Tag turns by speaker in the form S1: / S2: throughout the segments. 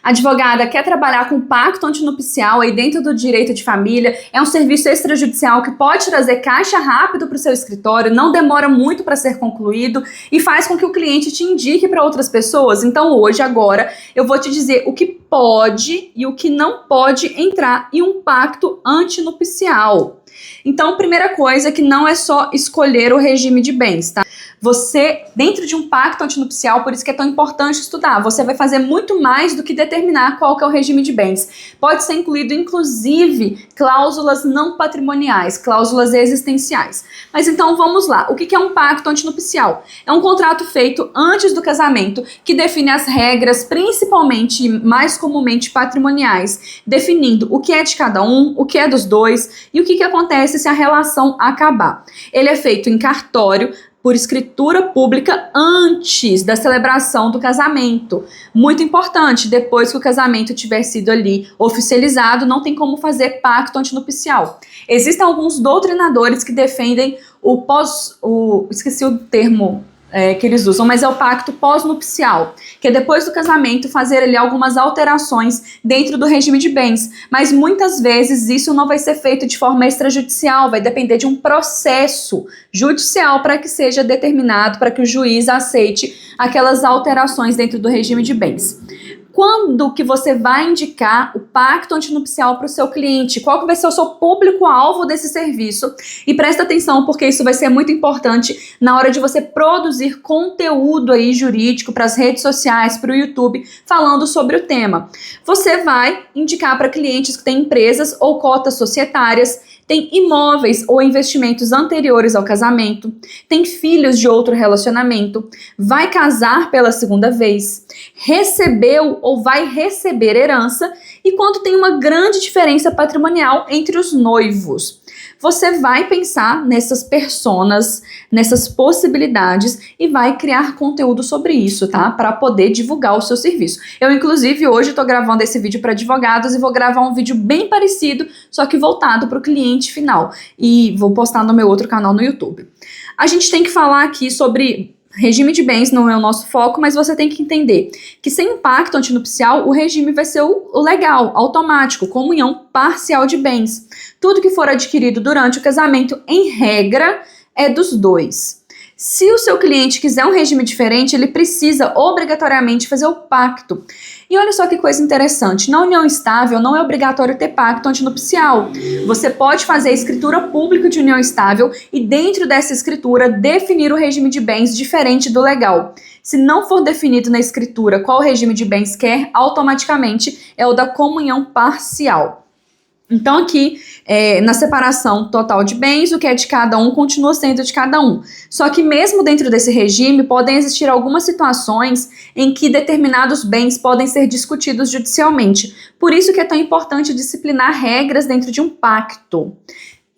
S1: Advogada, quer trabalhar com pacto antinupcial aí dentro do direito de família? É um serviço extrajudicial que pode trazer caixa rápido para o seu escritório, não demora muito para ser concluído e faz com que o cliente te indique para outras pessoas. Então hoje, agora, eu vou te dizer o que pode e o que não pode entrar em um pacto antinupcial. Então, primeira coisa é que não é só escolher o regime de bens, tá? Você, dentro de um pacto antinupcial, por isso que é tão importante estudar, você vai fazer muito mais do que determinar qual que é o regime de bens. Pode ser incluído, inclusive, cláusulas não patrimoniais, cláusulas existenciais. Mas então, vamos lá. O que é um pacto antinupcial? É um contrato feito antes do casamento que define as regras, principalmente e mais comumente patrimoniais, definindo o que é de cada um, o que é dos dois e o que acontece se a relação acabar. Ele é feito em cartório, por escritura pública antes da celebração do casamento. Muito importante, depois que o casamento tiver sido ali oficializado, não tem como fazer pacto antinupcial. Existem alguns doutrinadores que defendem esqueci o termo que eles usam, mas é o pacto pós-nupcial, que é depois do casamento fazer ali algumas alterações dentro do regime de bens, mas muitas vezes isso não vai ser feito de forma extrajudicial, vai depender de um processo judicial para que seja determinado, para que o juiz aceite aquelas alterações dentro do regime de bens. Quando que você vai indicar o pacto antinupcial para o seu cliente? Qual que vai ser o seu público-alvo desse serviço? E presta atenção, porque isso vai ser muito importante na hora de você produzir conteúdo aí jurídico para as redes sociais, para o YouTube, falando sobre o tema. Você vai indicar para clientes que têm empresas ou cotas societárias, tem imóveis ou investimentos anteriores ao casamento, tem filhos de outro relacionamento, vai casar pela segunda vez, recebeu ou vai receber herança e quando tem uma grande diferença patrimonial entre os noivos. Você vai pensar nessas personas, nessas possibilidades e vai criar conteúdo sobre isso, tá? Para poder divulgar o seu serviço. Eu, inclusive, hoje estou gravando esse vídeo para advogados e vou gravar um vídeo bem parecido, só que voltado para o cliente final. E vou postar no meu outro canal no YouTube. A gente tem que falar aqui sobre regime de bens, não é o nosso foco, mas você tem que entender que sem um pacto antinupcial, o regime vai ser o legal, automático, comunhão parcial de bens. Tudo que for adquirido durante o casamento, em regra, é dos dois. Se o seu cliente quiser um regime diferente, ele precisa obrigatoriamente fazer o pacto. E olha só que coisa interessante, na união estável não é obrigatório ter pacto antinupcial. Você pode fazer a escritura pública de união estável e dentro dessa escritura definir o regime de bens diferente do legal. Se não for definido na escritura qual regime de bens quer, automaticamente é o da comunhão parcial. Então aqui, na separação total de bens, o que é de cada um continua sendo de cada um. Só que mesmo dentro desse regime, podem existir algumas situações em que determinados bens podem ser discutidos judicialmente. Por isso que é tão importante disciplinar regras dentro de um pacto.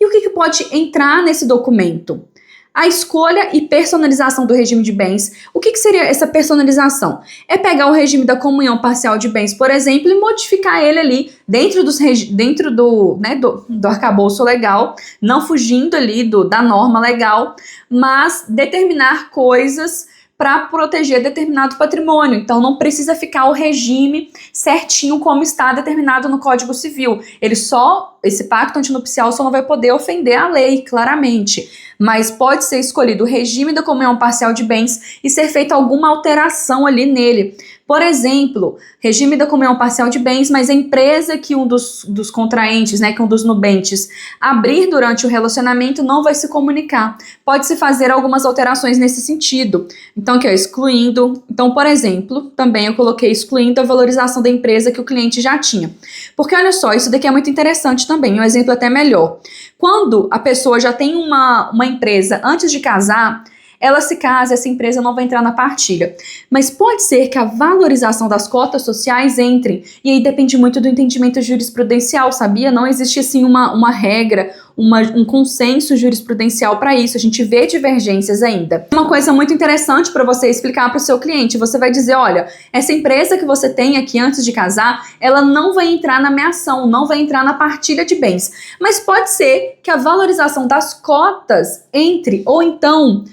S1: E o que pode entrar nesse documento? A escolha e personalização do regime de bens. O que seria essa personalização? É pegar o regime da comunhão parcial de bens, por exemplo, e modificar ele ali dentro do arcabouço legal, não fugindo ali da norma legal, mas determinar coisas para proteger determinado patrimônio. Então não precisa ficar o regime certinho como está determinado no Código Civil. Esse pacto antinupcial só não vai poder ofender a lei, claramente. Mas pode ser escolhido o regime da comunhão parcial de bens e ser feita alguma alteração ali nele. Por exemplo, regime da comunhão parcial de bens, mas a empresa que um dos contraentes, que um dos nubentes, abrir durante o relacionamento não vai se comunicar. Pode-se fazer algumas alterações nesse sentido. Então, aqui, excluindo. Então, por exemplo, também eu coloquei excluindo a valorização da empresa que o cliente já tinha. Porque, olha só, isso daqui é muito interessante também, um exemplo até melhor. Quando a pessoa já tem uma empresa antes de casar, ela se casa, essa empresa não vai entrar na partilha. Mas pode ser que a valorização das cotas sociais entre, e aí depende muito do entendimento jurisprudencial, sabia? Não existe assim uma regra, um consenso jurisprudencial para isso, a gente vê divergências ainda. Uma coisa muito interessante para você explicar para o seu cliente, você vai dizer, olha, essa empresa que você tem aqui antes de casar, ela não vai entrar na minha ação, não vai entrar na partilha de bens. Mas pode ser que a valorização das cotas entre, ou então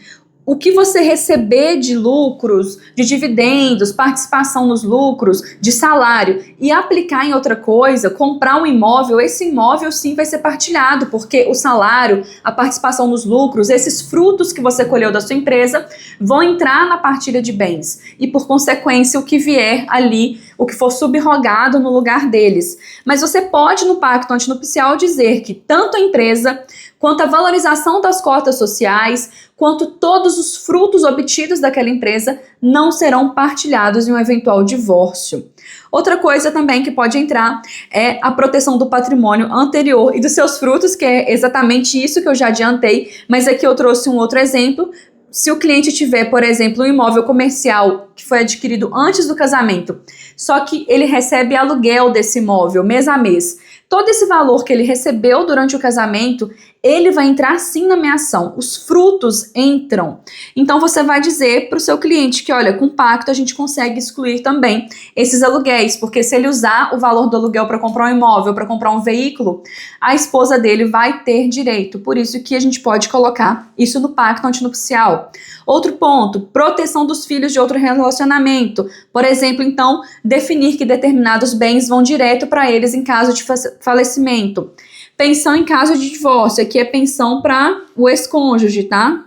S1: o que você receber de lucros, de dividendos, participação nos lucros, de salário e aplicar em outra coisa, comprar um imóvel, esse imóvel sim vai ser partilhado, porque o salário, a participação nos lucros, esses frutos que você colheu da sua empresa vão entrar na partilha de bens e, por consequência, o que vier ali, o que for subrogado no lugar deles. Mas você pode, no pacto antinupcial, dizer que tanto a empresa quanto a valorização das cotas sociais, quanto todos os frutos obtidos daquela empresa não serão partilhados em um eventual divórcio. Outra coisa também que pode entrar é a proteção do patrimônio anterior e dos seus frutos, que é exatamente isso que eu já adiantei, mas aqui eu trouxe um outro exemplo. Se o cliente tiver, por exemplo, um imóvel comercial que foi adquirido antes do casamento, só que ele recebe aluguel desse imóvel mês a mês, todo esse valor que ele recebeu durante o casamento, ele vai entrar sim na minha ação. Os frutos entram. Então você vai dizer para o seu cliente que, olha, com pacto a gente consegue excluir também esses aluguéis, porque se ele usar o valor do aluguel para comprar um imóvel, para comprar um veículo, a esposa dele vai ter direito. Por isso que a gente pode colocar isso no pacto antinupcial. Outro ponto, proteção dos filhos de outro relacionamento. Por exemplo, então, definir que determinados bens vão direto para eles em caso de falecimento. Pensão em caso de divórcio, aqui é pensão para o ex-cônjuge, tá?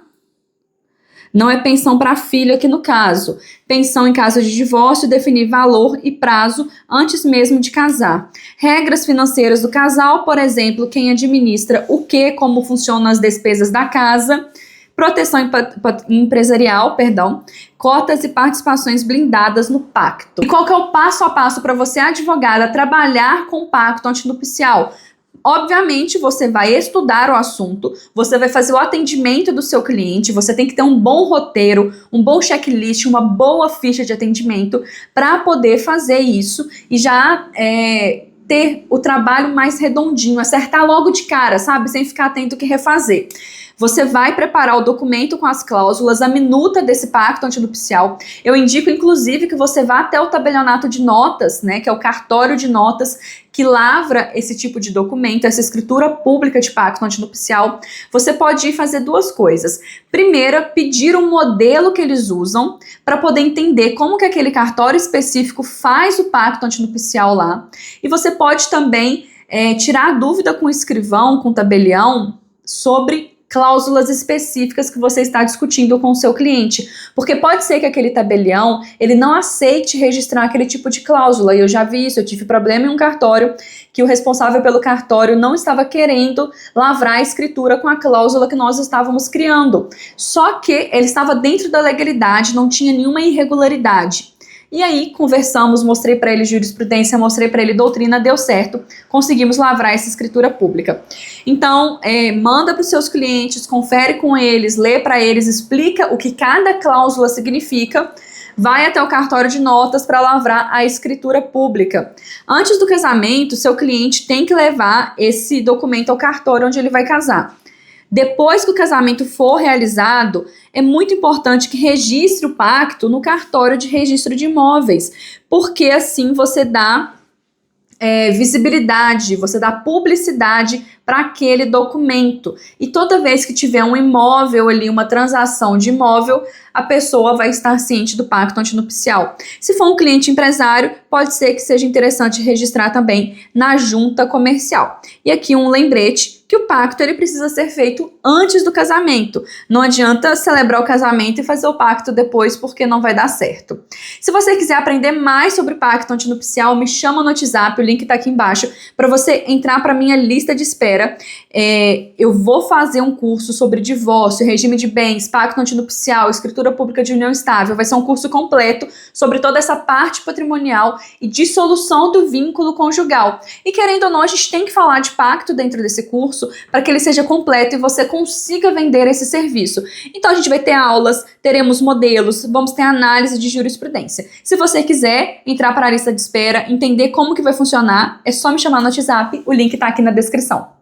S1: Não é pensão para filho aqui no caso. Pensão em caso de divórcio, definir valor e prazo antes mesmo de casar. Regras financeiras do casal, por exemplo, quem administra o que, como funcionam as despesas da casa. Proteção empresarial, cotas e participações blindadas no pacto. E qual que é o passo a passo para você, advogada, trabalhar com o pacto antinupcial? Obviamente, você vai estudar o assunto, você vai fazer o atendimento do seu cliente, você tem que ter um bom roteiro, um bom checklist, uma boa ficha de atendimento para poder fazer isso e já ter o trabalho mais redondinho, acertar logo de cara, sabe? Sem ficar tendo que refazer. Você vai preparar o documento com as cláusulas, a minuta desse pacto antinupcial. Eu indico, inclusive, que você vá até o tabelionato de notas, né, que é o cartório de notas que lavra esse tipo de documento, essa escritura pública de pacto antinupcial. Você pode ir fazer duas coisas. Primeira, pedir um modelo que eles usam para poder entender como que aquele cartório específico faz o pacto antinupcial lá. E você pode também tirar a dúvida com o escrivão, com o tabelião, sobre cláusulas específicas que você está discutindo com o seu cliente, porque pode ser que aquele tabelião, ele não aceite registrar aquele tipo de cláusula, e eu já vi isso, eu tive problema em um cartório, que o responsável pelo cartório não estava querendo lavrar a escritura com a cláusula que nós estávamos criando, só que ele estava dentro da legalidade, não tinha nenhuma irregularidade. E aí conversamos, mostrei para ele jurisprudência, mostrei para ele doutrina, deu certo, conseguimos lavrar essa escritura pública. Então, manda para os seus clientes, confere com eles, lê para eles, explica o que cada cláusula significa, vai até o cartório de notas para lavrar a escritura pública. Antes do casamento, seu cliente tem que levar esse documento ao cartório onde ele vai casar. Depois que o casamento for realizado, é muito importante que registre o pacto no cartório de registro de imóveis, porque assim você dá visibilidade, você dá publicidade para aquele documento. E toda vez que tiver um imóvel ali, uma transação de imóvel, a pessoa vai estar ciente do pacto antinupcial. Se for um cliente empresário, pode ser que seja interessante registrar também na junta comercial. E aqui um lembrete que o pacto ele precisa ser feito antes do casamento. Não adianta celebrar o casamento e fazer o pacto depois, porque não vai dar certo. Se você quiser aprender mais sobre pacto antinupcial, me chama no WhatsApp, o link está aqui embaixo, para você entrar para minha lista de espera. Eu vou fazer um curso sobre divórcio, regime de bens, pacto antinupcial, escritura pública de união estável. Vai ser um curso completo sobre toda essa parte patrimonial e dissolução do vínculo conjugal. E querendo ou não, a gente tem que falar de pacto dentro desse curso para que ele seja completo e você consiga vender esse serviço. Então a gente vai ter aulas, teremos modelos, vamos ter análise de jurisprudência. Se você quiser entrar para a lista de espera, entender como que vai funcionar, é só me chamar no WhatsApp, o link está aqui na descrição.